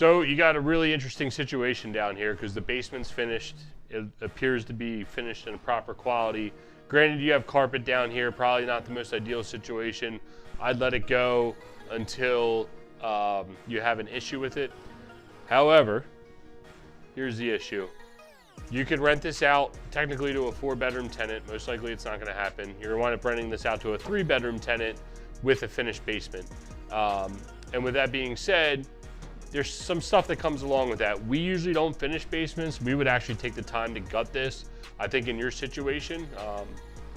So you got a really interesting situation down here because the basement's finished. It appears to be finished in a proper quality. Granted, you have carpet down here, probably not the most ideal situation. I'd let it go until you have an issue with it. However, here's the issue. You could rent this out technically to a 4-bedroom tenant. Most likely it's not gonna happen. You're gonna wind up renting this out to a 3-bedroom tenant with a finished basement. And with that being said, there's some stuff that comes along with that. We usually don't finish basements. We would actually take the time to gut this. I think in your situation,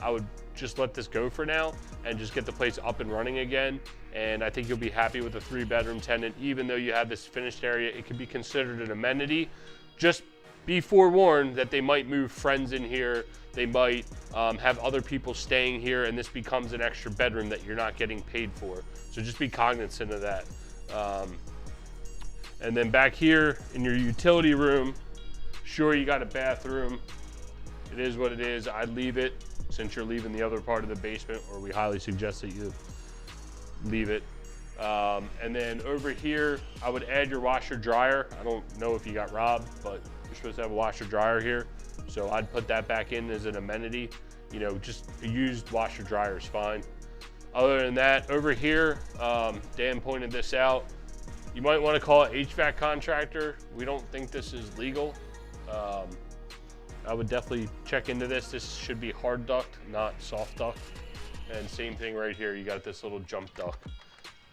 I would just let this go for now and just get the place up and running again. And I think you'll be happy with a 3-bedroom tenant. Even though you have this finished area, it can be considered an amenity. Just be forewarned that they might move friends in here. They might have other people staying here, and this becomes an extra bedroom that you're not getting paid for. So just be cognizant of that. And then back here in your utility room, sure, you got a bathroom. It is what it is. I'd leave it since you're leaving the other part of the basement, or we highly suggest that you leave it. And then over here, I would add your washer dryer. I don't know if you got robbed, but you're supposed to have a washer dryer here. So I'd put that back in as an amenity. You know, just a used washer dryer is fine. Other than that, over here, Dan pointed this out. You might want to call it HVAC contractor. We don't think this is legal. I would definitely check into this. This should be hard duct, not soft duct. And same thing right here. You got this little jump duct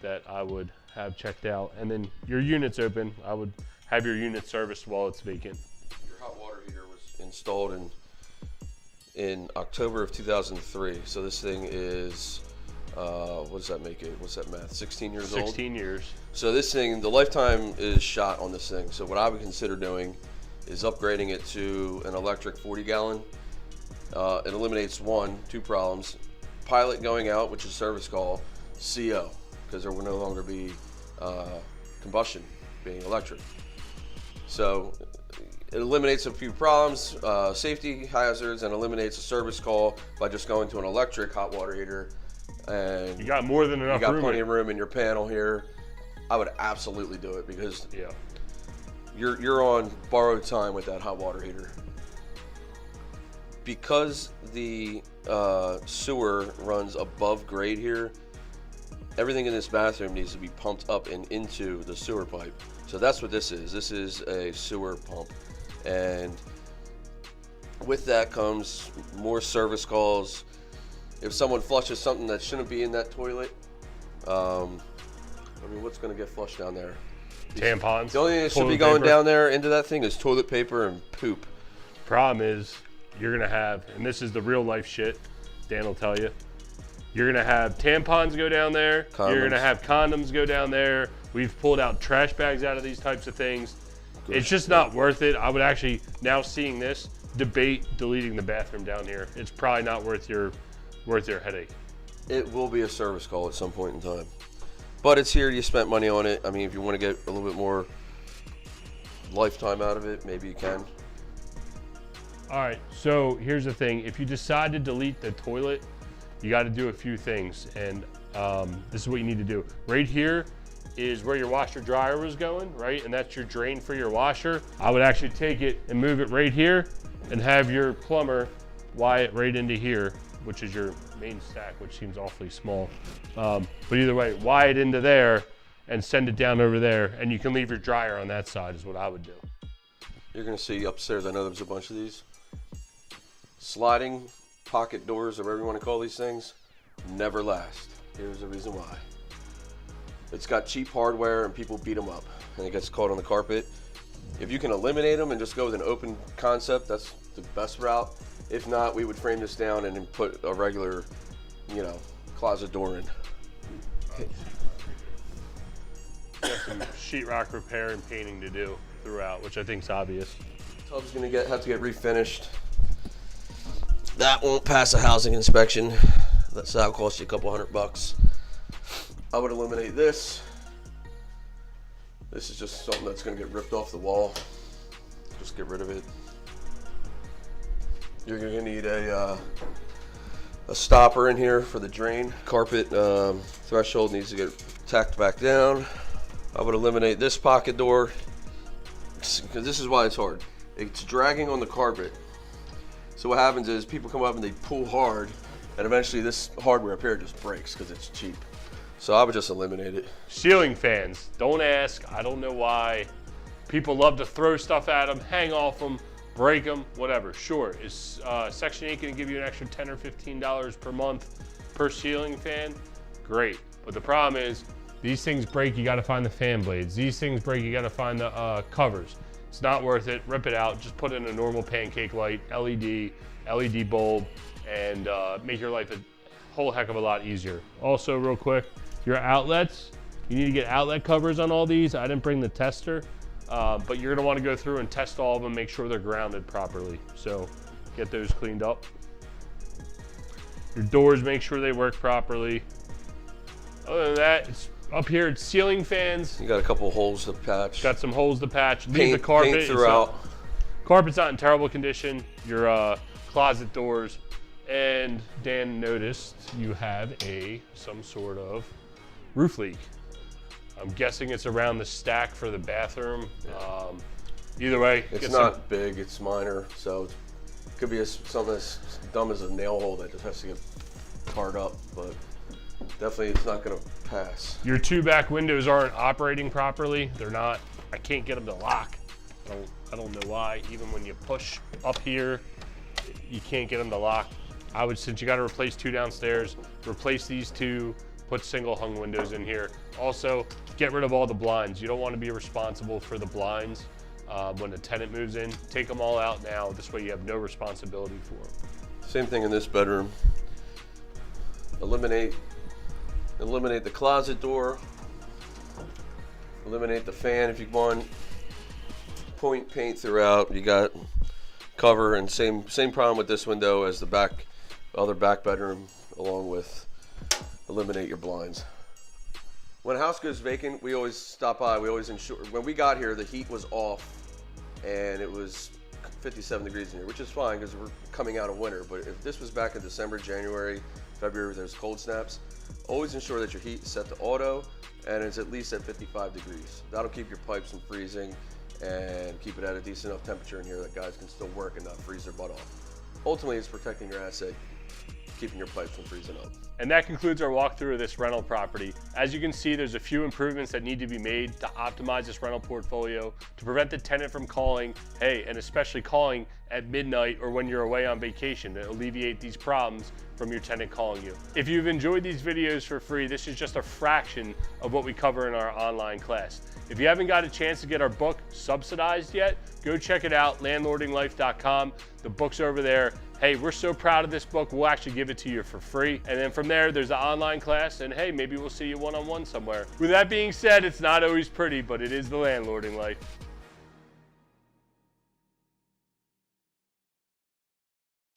that I would have checked out. And then your unit's open. I would have your unit serviced while it's vacant. Your hot water heater was installed in October of 2003. So this thing is, what does that make it? What's that math? 16 years old? 16 years. So this thing, the lifetime is shot on this thing. So what I would consider doing is upgrading it to an electric 40-gallon. It eliminates two problems. Pilot going out, which is service call, CO, because there will no longer be combustion being electric. So it eliminates a few problems, safety hazards, and eliminates a service call by just going to an electric hot water heater. And you got more than enough room. You got plenty of room in your panel here. I would absolutely do it because you're on borrowed time with that hot water heater. Because the sewer runs above grade here, everything in this bathroom needs to be pumped up and into the sewer pipe. So that's what this is. This is a sewer pump. And with that comes more service calls. If someone flushes something that shouldn't be in that toilet, I mean, what's going to get flushed down there? Tampons. The only thing that should be going down there into that thing is toilet paper and poop. Problem is, you're going to have, and this is the real life shit, Dan will tell you, you're going to have tampons go down there. Condoms. You're going to have condoms go down there. We've pulled out trash bags out of these types of things. Good. It's just not worth it. I would actually, now seeing this, debate deleting the bathroom down here. It's probably not worth your headache. It will be a service call at some point in time. But it's here, you spent money on it. I mean, if you want to get a little bit more lifetime out of it, maybe you can. All right, so here's the thing. If you decide to delete the toilet, you got to do a few things. And this is what you need to do. Right here is where your washer dryer was going, right? And that's your drain for your washer. I would actually take it and move it right here and have your plumber wire it right into here, which is your main stack, which seems awfully small. But either way, wire it into there and send it down over there, and you can leave your dryer on that side is what I would do. You're gonna see upstairs, I know there's a bunch of these. Sliding pocket doors, or whatever you wanna call these things, never last. Here's the reason why. It's got cheap hardware and people beat them up and it gets caught on the carpet. If you can eliminate them and just go with an open concept, that's the best route. If not, we would frame this down and then put a regular, closet door in. Got some sheetrock repair and painting to do throughout, which I think is obvious. Tub's gonna have to get refinished. That won't pass a housing inspection. That'll cost you a couple $100. I would eliminate this. This is just something that's gonna get ripped off the wall. Just get rid of it. You're gonna need a stopper in here for the drain. Carpet threshold needs to get tacked back down. I would eliminate this pocket door, because this is why it's hard. It's dragging on the carpet. So what happens is people come up and they pull hard, and eventually this hardware up here just breaks because it's cheap. So I would just eliminate it. Ceiling fans, don't ask. I don't know why. People love to throw stuff at them, hang off them, break them, whatever. Sure, is Section 8 going to give you an extra $10 or $15 per month per ceiling fan? Great. But the problem is, these things break, you got to find the fan blades. These things break, you got to find the covers. It's not worth it. Rip it out. Just put in a normal pancake light, LED bulb, and make your life a whole heck of a lot easier. Also, real quick, your outlets, you need to get outlet covers on all these. I didn't bring the tester, but you're gonna wanna go through and test all of them, make sure they're grounded properly. So get those cleaned up. Your doors, make sure they work properly. Other than that, it's up here, it's ceiling fans. You got a couple holes to patch. Got some holes to patch. Leave the carpet. Paint throughout. Carpet's not in terrible condition. Your closet doors. And Dan noticed you have some sort of roof leak. I'm guessing it's around the stack for the bathroom. Either way. It's not big, it's minor. So it could be something as dumb as a nail hole that just has to get tarred up. But definitely it's not gonna pass. Your two back windows aren't operating properly. They're not, I can't get them to lock. I don't know why. Even when you push up here, you can't get them to lock. I would, since you gotta replace two downstairs, replace these two, put single hung windows in here. Also, get rid of all the blinds. You don't wanna be responsible for the blinds when a tenant moves in. Take them all out now. This way you have no responsibility for them. Same thing in this bedroom. Eliminate the closet door. Eliminate the fan if you want. Paint throughout. You got cover, and same problem with this window as the other back bedroom, along with eliminate your blinds. When a house goes vacant, we always stop by. We always ensure. When we got here, the heat was off, and it was 57 degrees in here, which is fine because we're coming out of winter. But if this was back in December, January, February, there's cold snaps. Always ensure that your heat is set to auto and it's at least at 55 degrees. That'll keep your pipes from freezing and keep it at a decent enough temperature in here that guys can still work and not freeze their butt off. Ultimately, it's protecting your asset, keeping your pipes from freezing up. And that concludes our walkthrough of this rental property. As you can see, there's a few improvements that need to be made to optimize this rental portfolio to prevent the tenant from calling, and especially calling at midnight or when you're away on vacation, to alleviate these problems from your tenant calling you. If you've enjoyed these videos for free, this is just a fraction of what we cover in our online class. If you haven't got a chance to get our book subsidized yet, go check it out, landlordinglife.com. The book's over there. Hey, we're so proud of this book, we'll actually give it to you for free. And then from there, there's the online class, and hey, maybe we'll see you one-on-one somewhere. With that being said, it's not always pretty, but it is the landlording life.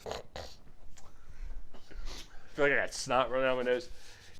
I feel like I got snot running out my nose.